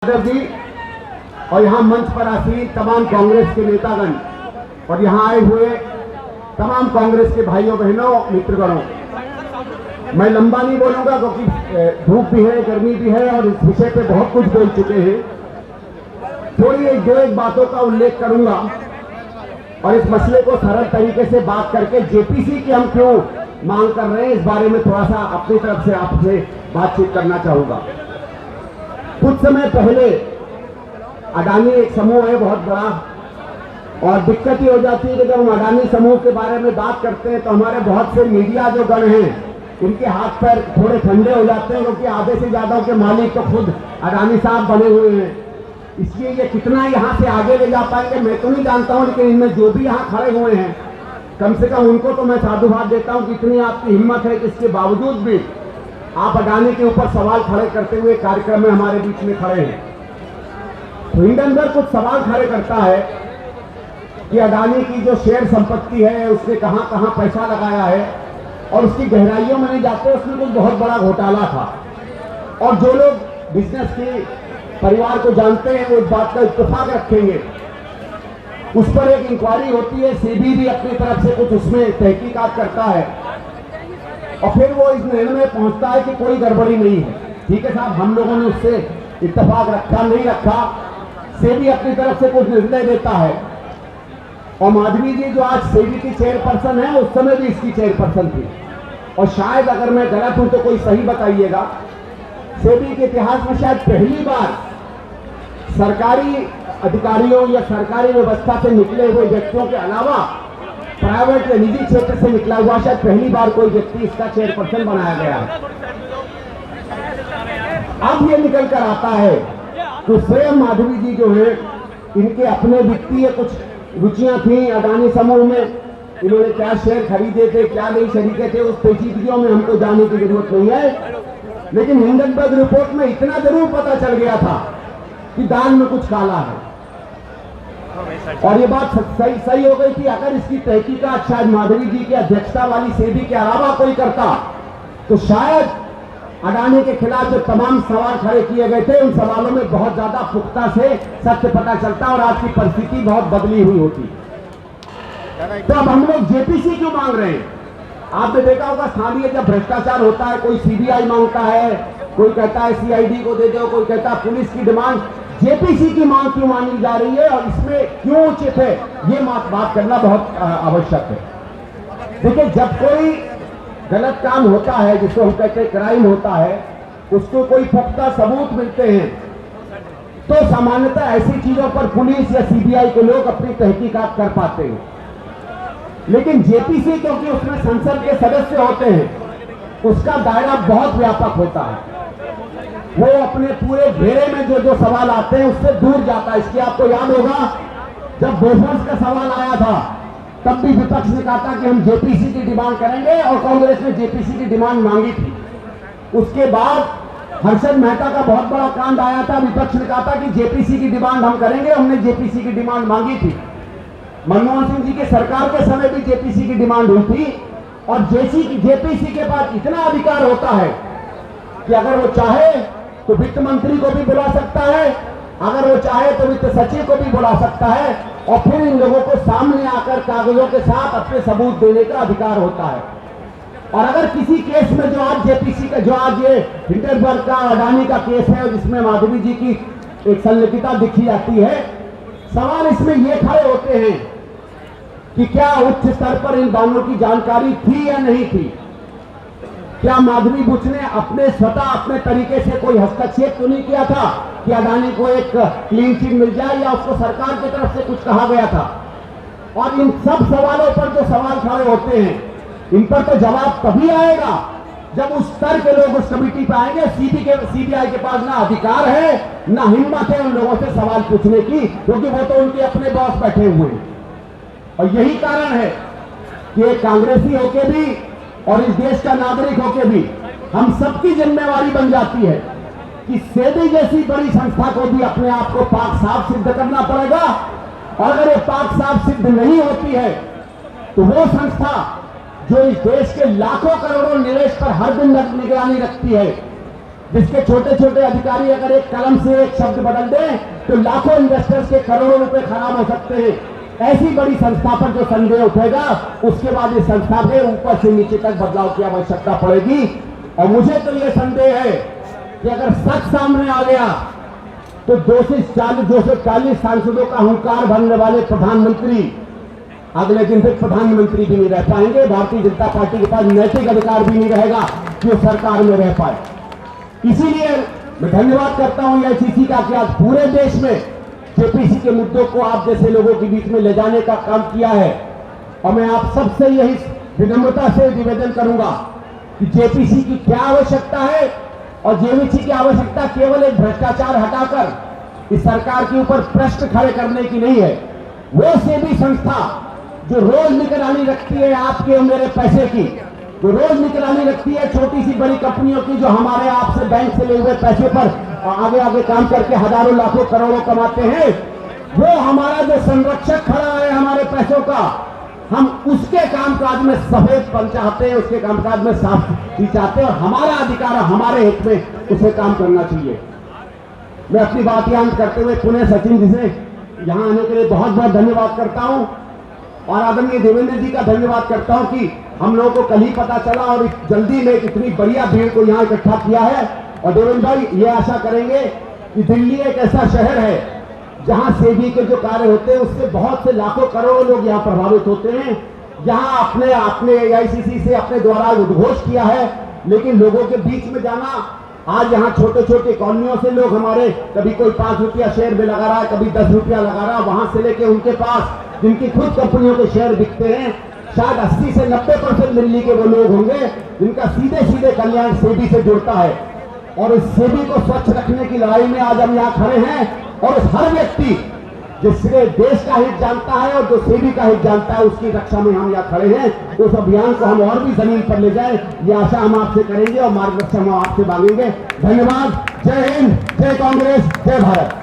जी और यहाँ मंच पर आसीन तमाम कांग्रेस के नेतागण और यहाँ आए हुए तमाम कांग्रेस के भाइयों बहनों मित्रगणों, मैं लंबा नहीं बोलूंगा क्योंकि धूप भी है, गर्मी भी है और इस विषय पे बहुत कुछ बोल चुके हैं। थोड़ी एक बातों का उल्लेख करूंगा और इस मसले को सरल तरीके से बात करके जेपीसी की हम क्यों मांग कर रहे हैं इस बारे में थोड़ा सा अपनी तरफ से आपसे बातचीत करना चाहूंगा। कुछ समय पहले अडानी एक समूह है बहुत बड़ा और दिक्कत ये हो जाती है कि जब हम अडानी समूह के बारे में बात करते हैं तो हमारे बहुत से मीडिया जो गण हैं उनके हाथ पैर थोड़े ठंडे हो जाते हैं क्योंकि आधे से ज्यादा के मालिक तो खुद अडानी साहब बने हुए हैं। इसलिए ये कितना यहाँ से आगे ले जा पाएंगे मैं तो नहीं जानता हूँ, लेकिन इनमें जो भी यहाँ खड़े हुए हैं कम से कम उनको तो मैं साधुवाद देता हूँ कि इतनी आपकी हिम्मत है कि इसके बावजूद भी आप अडानी के ऊपर सवाल खड़े करते हुए कार्यक्रम में हमारे बीच में खड़े हैं। तो हिंडनबर्ग कुछ सवाल खड़े करता है कि अडानी की जो शेयर संपत्ति है उसने कहां कहां पैसा लगाया है और उसकी गहराइयों में नहीं जाते, उसमें कुछ बहुत बड़ा घोटाला था। और जो लोग बिजनेस के परिवार को जानते हैं वो इस बात का इत्तेफाक रखेंगे। उस पर एक इंक्वायरी होती है, सेबी भी अपनी तरफ से कुछ उसमें तहकीकात करता है और फिर वो इस निर्णय में पहुंचता है कि कोई गड़बड़ी नहीं है। ठीक है साहब, हम लोगों ने उससे इत्तेफाक रखा नहीं रखा, सेबी अपनी तरफ से कुछ निर्णय देता है। और माधवी जी जो आज सेबी की चेयरपर्सन है उस समय भी इसकी चेयरपर्सन थी और शायद अगर मैं गलत हूं तो कोई सही बताइएगा। सेबी के इतिहास में शायद पहली बार सरकारी अधिकारियों या सरकारी व्यवस्था से निकले हुए व्यक्तियों के अलावा प्राइवेट या निजी क्षेत्र से निकला हुआ शायद पहली बार कोई व्यक्ति इसका चेयरपर्सन बनाया गया है। अब ये निकल कर आता है तो स्वयं माधवी जी जो है इनके अपने वित्तीय कुछ रुचियां थी अडानी समूह में, इन्होंने क्या शेयर खरीदे थे क्या नहीं खरीदे थे उस पेचीदगियों में हमको जाने की जरूरत नहीं है, लेकिन हिंडनबर्ग रिपोर्ट में इतना जरूर पता चल गया था कि दाल में कुछ काला है। और ये बात सही हो गई थी। अगर इसकी तहकीकात शायद माधवी जी की अध्यक्षता वाली सेबी के अलावा कोई करता तो शायद अडानी के खिलाफ जो तमाम सवाल खड़े किए गए थे उन सवालों में बहुत ज्यादा पुख्ता से सत्य पता चलता और आज की परिस्थिति बहुत बदली हुई होती। तो अब हम लोग जेपीसी क्यों मांग रहे हैं? आपने देखा होगा स्थानीय जब भ्रष्टाचार होता है कोई सीबीआई मांगता है, कोई कहता है सीआईडी को दे दो, कोई कहता है पुलिस की डिमांड, जेपीसी की मांग क्यों मानी जा रही है और इसमें क्यों उचित है ये बात करना बहुत आवश्यक है। देखिए, जब कोई गलत काम होता है जिसको हम कहते हैं क्राइम होता है, उसको कोई पुख्ता सबूत मिलते हैं तो सामान्यतः ऐसी चीजों पर पुलिस या सीबीआई के लोग अपनी तहकीकात कर पाते हैं। लेकिन जेपीसी क्योंकि उसमें संसद के सदस्य होते हैं उसका दायरा बहुत व्यापक होता है, वो अपने पूरे घेरे में जो सवाल आते हैं उससे दूर जाता है। इसकी आपको याद होगा जब बोफोर्स का सवाल आया था तब भी विपक्ष ने कहा था कि हम जेपीसी की डिमांड करेंगे और कांग्रेस ने जेपीसी की डिमांड मांगी थी। उसके बाद हर्षद मेहता का बहुत बड़ा कांड आया था, विपक्ष ने कहा था कि जेपीसी की डिमांड हम करेंगे, हमने जेपीसी की डिमांड मांगी थी। मनमोहन सिंह जी के सरकार के समय भी जेपीसी की डिमांड हुई थी और जेपीसी के पास इतना अधिकार होता है कि अगर वो चाहे तो वित्त मंत्री को भी बुला सकता है, अगर वो चाहे तो वित्त सचिव को भी बुला सकता है और फिर इन लोगों को सामने आकर कागजों के साथ अपने सबूत देने का अधिकार होता है। और अगर किसी केस में जो आज जेपीसी का जो आज ये हिंडनबर्ग का अडानी का केस है जिसमें माधवी जी की एक संलिप्तता दिखी जाती है, सवाल इसमें ये खड़े होते हैं कि क्या उच्च स्तर पर इन दोनों की जानकारी थी या नहीं थी? क्या माधवी बुच ने अपने तरीके से कोई हस्तक्षेप तो नहीं किया था कि अडानी को एक क्लीन चिट मिल जाए या उसको सरकार की तरफ से कुछ कहा गया था? और इन सब सवालों पर जो सवाल खड़े होते हैं इन पर तो जवाब तभी आएगा जब उस स्तर के लोग उस कमेटी पे आएंगे। सीबीआई के पास ना अधिकार है ना हिम्मत है उन लोगों से सवाल पूछने की, क्योंकि वो तो उनके अपने बॉस बैठे हुए हैं। और यही कारण है कि एक कांग्रेसी होके भी और इस देश का नागरिक होके भी हम सबकी जिम्मेवारी बन जाती है कि सेबी जैसी बड़ी संस्था को भी अपने आप को पाक साफ सिद्ध करना पड़ेगा। और अगर ये पाक साफ सिद्ध नहीं होती है तो वो संस्था जो इस देश के लाखों करोड़ों निवेश पर हर दिन निगरानी रखती है जिसके छोटे छोटे अधिकारी अगर एक कलम से एक शब्द बदल दें तो लाखों इन्वेस्टर्स के करोड़ों रुपए खराब हो सकते हैं। ऐसी बड़ी संस्था पर जो संदेह उठेगा उसके बाद इस संस्था में ऊपर से नीचे तक बदलाव की आवश्यकता पड़ेगी। और मुझे तो यह संदेह है कि अगर सच सामने आ गया तो 240 सांसदों का हुंकार भरने वाले प्रधानमंत्री अगले दिन फिर प्रधानमंत्री भी नहीं रह पाएंगे। भारतीय जनता पार्टी के पास नैतिक अधिकार भी नहीं रहेगा कि वो सरकार में रह पाए। इसीलिए मैं धन्यवाद करता हूं एआईसीसी का कि आज पूरे देश में जेपीसी के मुद्दों को आप जैसे लोगों के बीच में ले जाने का काम किया है। और मैं आप सबसे यही विनम्रता से निवेदन करूंगा कि जेपीसी की क्या आवश्यकता है और जेपीसी की आवश्यकता केवल एक भ्रष्टाचार हटाकर इस सरकार के ऊपर प्रश्न खड़े करने की नहीं है। वो सेबी संस्था जो रोज निगरानी रखती है आपके और मेरे पैसे की, जो रोज निगरानी रखती है छोटी सी बड़ी कंपनियों की जो हमारे आपसे बैंक से ले हुए पैसे पर आगे आगे काम करके हजारों लाखों करोड़ों कमाते हैं, वो हमारा जो संरक्षक खड़ा है हमारे पैसों का, हम उसके कामकाज में सफेदपन चाहते हैं, उसके कामकाज में साफ चाहते हैं और हमारा अधिकार हमारे हित में उसे काम करना चाहिए। मैं अपनी बात याद करते हुए पुनः सचिन जी से यहां आने के लिए बहुत बहुत धन्यवाद करता हूं और आदरणीय देवेंद्र जी का धन्यवाद करता हूं कि हम लोगों को कल ही पता चला और जल्दी में इतनी बढ़िया भीड़ को यहां इकट्ठा किया है। और देवेंद्र भाई ये आशा करेंगे कि दिल्ली एक ऐसा शहर है जहां सेबी के जो कार्य होते हैं उससे बहुत से लाखों करोड़ों लोग यहाँ प्रभावित होते हैं। यहाँ अपने एआईसीसी से अपने द्वारा उद्घोष किया है, लेकिन लोगों के बीच में जाना, आज यहाँ छोटे छोटे कॉलोनियों से लोग हमारे कभी कोई 5 रुपया शेयर में लगा रहा है, कभी 10 रुपया लगा रहा है, वहां से लेके उनके पास जिनकी खुद कंपनियों के शेयर बिकते हैं, शायद 80 से 90% दिल्ली के वो लोग होंगे जिनका सीधे सीधे कल्याण सेबी से जुड़ता है। और इस सेबी को स्वच्छ रखने की लड़ाई में आज हम यहाँ खड़े हैं और उस हर व्यक्ति जिसने देश का हित जानता है और जो सेबी का हित जानता है उसकी रक्षा में हम यहाँ खड़े हैं। उस अभियान को हम और भी जमीन पर ले जाए ये आशा हम आपसे करेंगे और मार्गदर्शन हम आपसे मांगेंगे। धन्यवाद। जय हिंद, जय कांग्रेस, जय भारत।